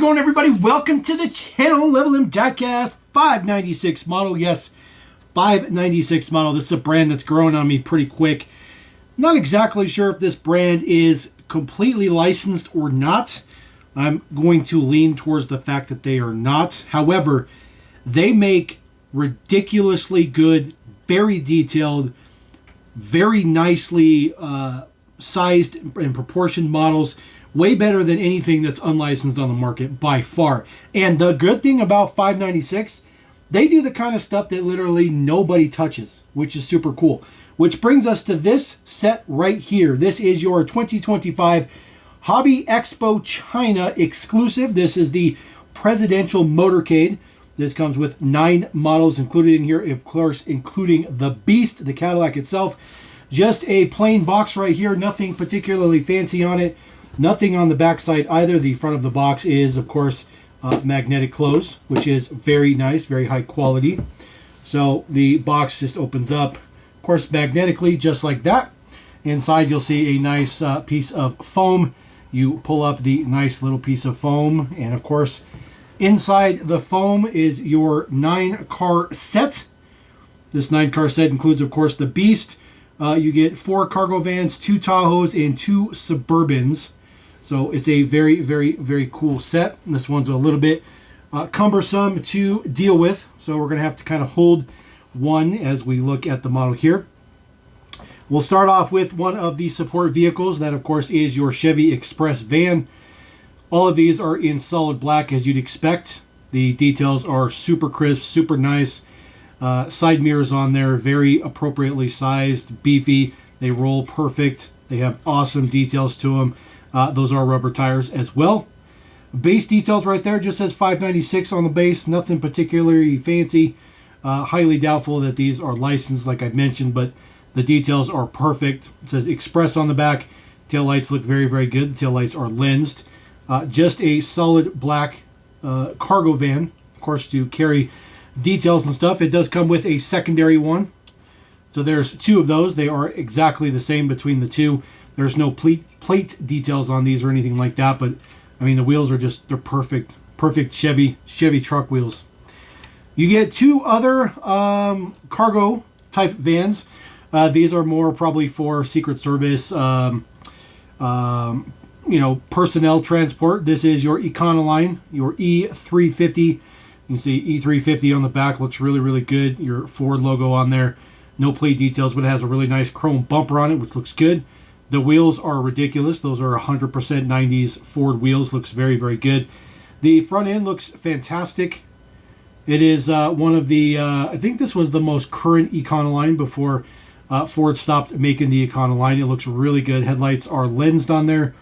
going, everybody? Welcome to the channel. Level M Diecast 596 model. Yes, 596 model. This is a brand that's growing on me pretty quick. Not exactly sure if this brand is completely licensed or not. I'm going to lean towards the fact that they are not. However, they make ridiculously good, very detailed, very nicely sized and proportioned models. Way better than anything that's unlicensed on the market by far. And the good thing about 596, they do the kind of stuff that literally nobody touches, which is super cool. Which brings us to this set right here. This is your 2025 Hobby Expo China exclusive. This is the Presidential Motorcade. This comes with 9 models included in here, of course, including the Beast, the Cadillac itself. Just a plain box right here, nothing particularly fancy on it. Nothing on the back side either. The front of the box is, of course, magnetic close, which is very nice, very high quality. So the box just opens up, of course, magnetically, just like that. Inside, you'll see a nice piece of foam. You pull up the nice little piece of foam, and of course, inside the foam is your 9-car set. This 9-car set includes, of course, the Beast. You get 4 cargo vans, 2 Tahoes, and 2 Suburbans. So it's a very, very, very cool set. This one's a little bit cumbersome to deal with. So we're going to have to kind of hold one as we look at the model here. We'll start off with one of the support vehicles. That, of course, is your Chevy Express van. All of these are in solid black, as you'd expect. The details are super crisp, super nice. Side mirrors on there, very appropriately sized, beefy. They roll perfect. They have awesome details to them. Those are rubber tires as well. Base details right there, just says 596 on the base. Nothing particularly fancy. Highly doubtful that these are licensed, like I mentioned, but the details are perfect. It says Express on the back. Tail lights look very, very good. The tail lights are lensed. Just a solid black cargo van, of course, to carry details and stuff. It does come with a secondary one. So there's 2 of those. They are exactly the same between the 2. There's no plate details on these or anything like that, but I mean the wheels are just, they're perfect Chevy truck wheels. You get 2 other cargo type vans. These are more probably for Secret Service, personnel transport. This is your Econoline, your E350. You can see E350 on the back, looks really, really good. Your Ford logo on there. No plate details, but it has a really nice chrome bumper on it, which looks good. The wheels are ridiculous. Those are 100% 90s Ford wheels. Looks very, very good. The front end looks fantastic. It is one of the, I think this was the most current Econoline before Ford stopped making the Econoline. It looks really good. Headlights are lensed on there.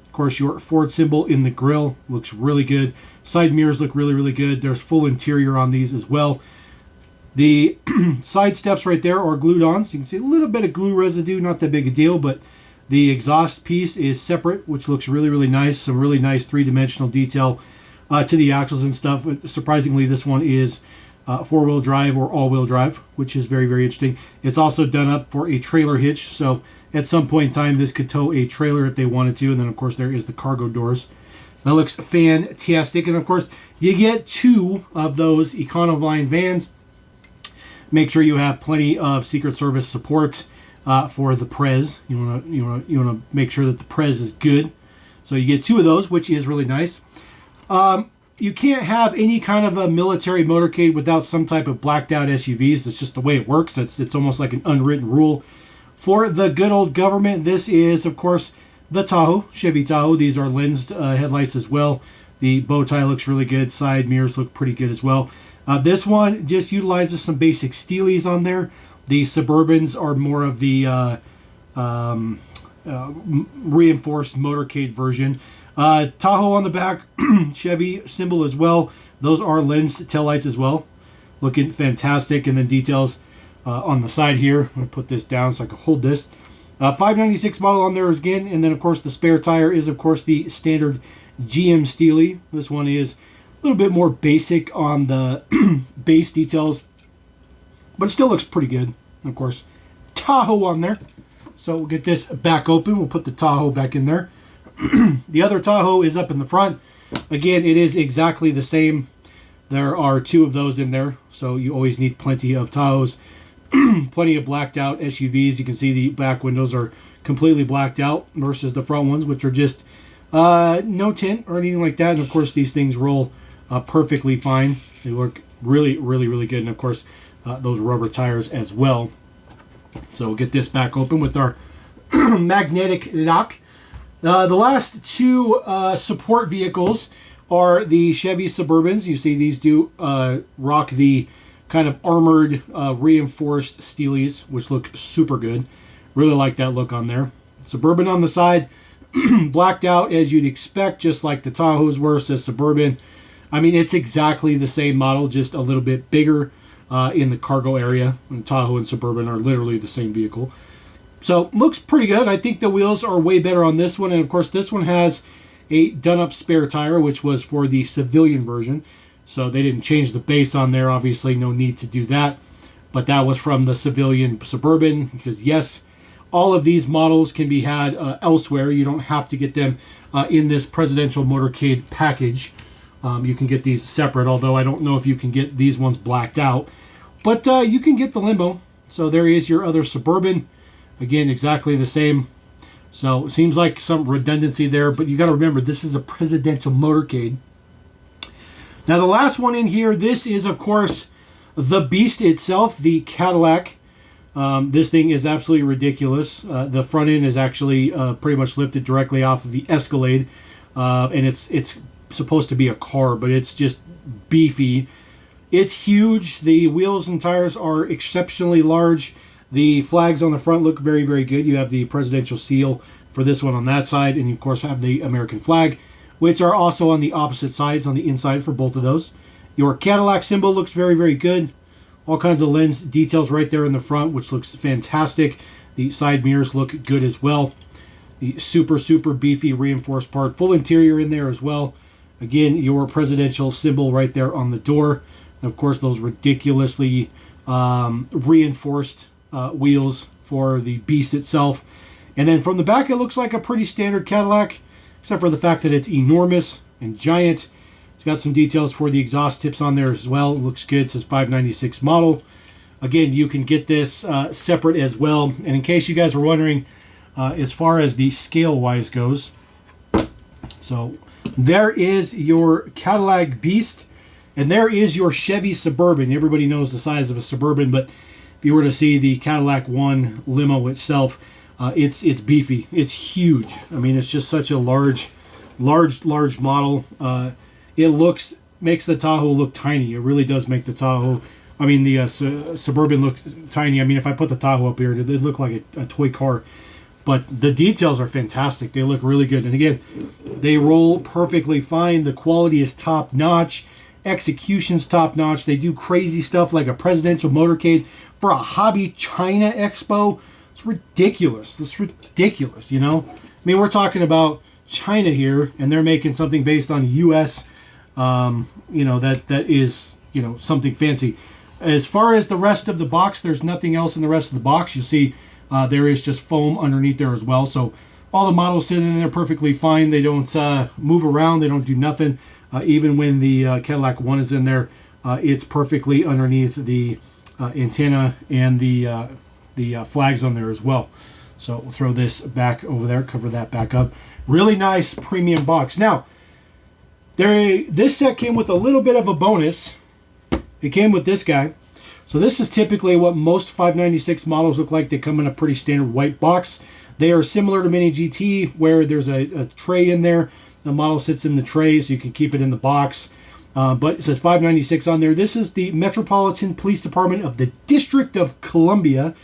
Of course, your Ford symbol in the grille looks really good. Side mirrors look really, really good. There's full interior on these as well. The side steps right there are glued on, so you can see a little bit of glue residue, not that big a deal, but the exhaust piece is separate, which looks really, really nice. Some really nice 3-dimensional detail to the axles and stuff. But surprisingly, this one is 4-wheel drive or all-wheel drive, which is very, very interesting. It's also done up for a trailer hitch, so at some point in time, this could tow a trailer if they wanted to. And then, of course, there is the cargo doors. That looks fantastic. And, of course, you get 2 of those Econoline vans. Make sure you have plenty of Secret Service support for the Prez. You want to make sure that the Prez is good. So you get 2 of those, which is really nice. You can't have any kind of a military motorcade without some type of blacked out SUVs. That's just the way it works. It's almost like an unwritten rule. For the good old government, this is, of course, the Tahoe, Chevy Tahoe. These are lensed headlights as well. The bow tie looks really good. Side mirrors look pretty good as well. This one just utilizes some basic steelies on there. The Suburbans are more of the reinforced motorcade version. Tahoe on the back, Chevy symbol as well. Those are lensed taillights as well. Looking fantastic. And then details on the side here. I'm going to put this down so I can hold this. 596 model on there again. And then, of course, the spare tire is, of course, the standard GM Steely. This one is a little bit more basic on the base details, but it still looks pretty good. And of course, Tahoe on there. So we'll get this back open. We'll put the Tahoe back in there. The other Tahoe is up in the front. Again, it is exactly the same. There are 2 of those in there, so you always need plenty of Tahoes. Plenty of blacked out SUVs. You can see the back windows are completely blacked out versus the front ones, which are just no tint or anything like that. And of course, these things roll perfectly fine. They look really, really, really good. And of course, those rubber tires as well. So we'll get this back open with our magnetic lock. The last 2 support vehicles are the Chevy Suburbans. You see these do rock the kind of armored, reinforced steelies, which look super good. Really like that look on there. Suburban on the side, blacked out as you'd expect, just like the Tahoes were, says Suburban. I mean, it's exactly the same model, just a little bit bigger in the cargo area. And Tahoe and Suburban are literally the same vehicle. So, looks pretty good. I think the wheels are way better on this one. And, of course, this one has a done-up spare tire, which was for the civilian version. So, they didn't change the base on there. Obviously, no need to do that. But that was from the civilian Suburban. Because, yes, all of these models can be had elsewhere. You don't have to get them in this presidential motorcade package. You can get these separate, although I don't know if you can get these ones blacked out. But you can get the limo. So, there is your other Suburban. Again, exactly the same. So, it seems like some redundancy there. But you got to remember, this is a presidential motorcade. Now, the last one in here, this is, of course, the Beast itself, the Cadillac. This thing is absolutely ridiculous. The front end is actually pretty much lifted directly off of the Escalade. And it's supposed to be a car, but it's just beefy. It's huge. The wheels and tires are exceptionally large. The flags on the front look very, very good. You have the presidential seal for this one on that side, and you, of course, have the American flag, which are also on the opposite sides on the inside for both of those. Your Cadillac symbol looks very, very good. All kinds of lens details right there in the front, which looks fantastic. The side mirrors look good as well. The super, super beefy reinforced part. Full interior in there as well. Again, your presidential symbol right there on the door. And of course, those ridiculously reinforced wheels for the Beast itself. And then from the back, it looks like a pretty standard Cadillac, except for the fact that it's enormous and giant. It's got some details for the exhaust tips on there as well. It looks good. It says 596 model. Again, you can get this separate as well. And in case you guys were wondering, as far as the scale-wise goes, so there is your Cadillac Beast, and there is your Chevy Suburban. Everybody knows the size of a Suburban, but if you were to see the Cadillac One limo itself, it's beefy. It's huge. I mean, it's just such a large model. It makes the Tahoe look tiny. It really does make the Tahoe, the Suburban look tiny. I mean, if I put the Tahoe up here, it'd look like a toy car. But the details are fantastic. They look really good. And again, they roll perfectly fine. The quality is top notch. Execution's top notch. They do crazy stuff like a presidential motorcade for a hobby China Expo. It's ridiculous. It's ridiculous, you know? I mean, we're talking about China here, and they're making something based on U.S., that is, something fancy. As far as the rest of the box, there's nothing else in the rest of the box. You see there is just foam underneath there as well. So all the models sit in there perfectly fine. They don't move around. They don't do nothing. Even when the Cadillac One is in there, it's perfectly underneath the antenna and the flags on there as well. So we'll throw this back over there, cover that back up. Really nice premium box. Now, this set came with a little bit of a bonus. It came with this guy. So this is typically what most 596 models look like. They come in a pretty standard white box. They are similar to Mini GT, where there's a tray in there. The model sits in the tray, so you can keep it in the box. But it says 596 on there. This is the Metropolitan Police Department of the District of Columbia.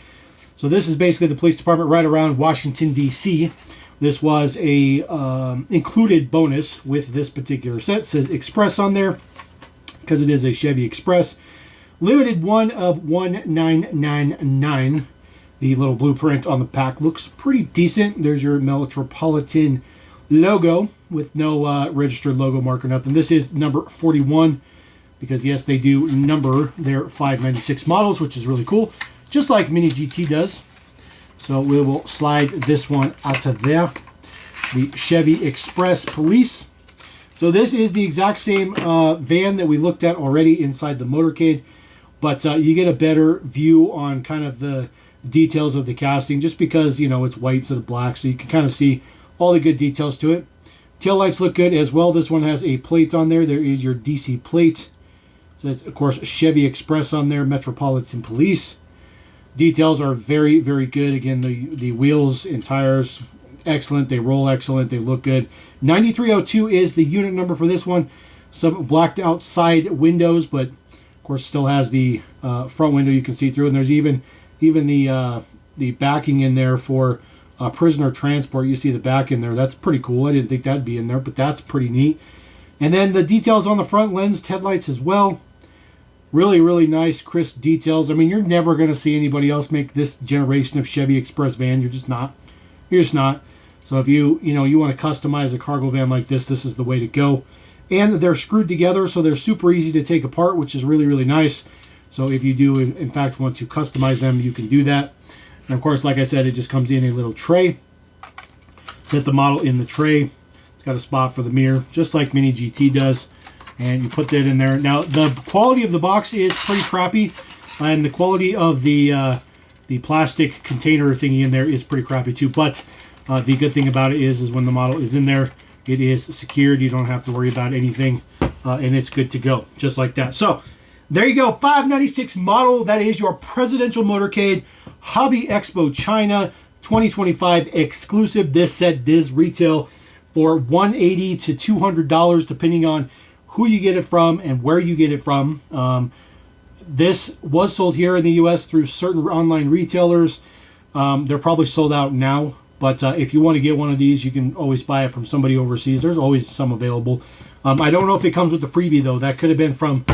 So this is basically the police department right around Washington, D.C. This was a included bonus with this particular set. It says Express on there because it is a Chevy Express. Limited one of 1999. The little blueprint on the pack looks pretty decent. There's your Metropolitan logo with no registered logo mark or nothing. This is number 41 because, yes, they do number their 596 models, which is really cool, just like Mini GT does. So we will slide this one out of there. The Chevy Express Police. So this is the exact same van that we looked at already inside the motorcade, but you get a better view on kind of the details of the casting, just because, you know, it's white instead of black, so you can kind of see all the good details to it. Tail lights look good as well. This one has a plate on there. There is your DC plate. So it's, of course, Chevy Express on there, Metropolitan Police. Details are very, very good. Again, the wheels and tires, excellent. They roll excellent. They look good. 9302 is the unit number for this one. Some blacked out side windows, but of course still has the front window you can see through. And there's even the backing in there for prisoner transport. You see the back in there. That's pretty cool. I didn't think that'd be in there, but that's pretty neat. And then the details on the front, lens, headlights as well. Really, really nice, crisp details. I mean, you're never going to see anybody else make this generation of Chevy Express van. You're just not. You're just not. So if you want to customize a cargo van like this, this is the way to go. And they're screwed together, so they're super easy to take apart, which is really, really nice. So if you do, in fact, want to customize them, you can do that. And of course, like I said, it just comes in a little tray. Set the model in the tray. It's got a spot for the mirror, just like Mini GT does. And you put that in there. Now, the quality of the box is pretty crappy. And the quality of the plastic container thingy in there is pretty crappy too. But the good thing about it is when the model is in there, it is secured. You don't have to worry about anything. And it's good to go, just like that. So, there you go, 596 model. That is your presidential motorcade, Hobby Expo China 2025 exclusive. This set does retail for $180 to $200, depending on who you get it from and where you get it from. This was sold here in the U.S. through certain online retailers. They're probably sold out now, but if you want to get one of these, you can always buy it from somebody overseas. There's always some available. I don't know if it comes with the freebie, though. That could have been from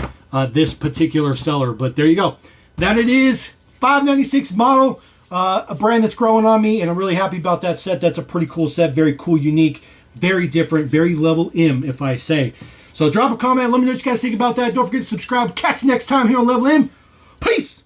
this particular seller, but there you go. That it is, 596 model, a brand that's growing on me, and I'm really happy about that set. That's a pretty cool set, very cool, unique, very different, very level M, if I say. So drop a comment, let me know what you guys think about that. Don't forget to subscribe. Catch you next time here on Level M. Peace!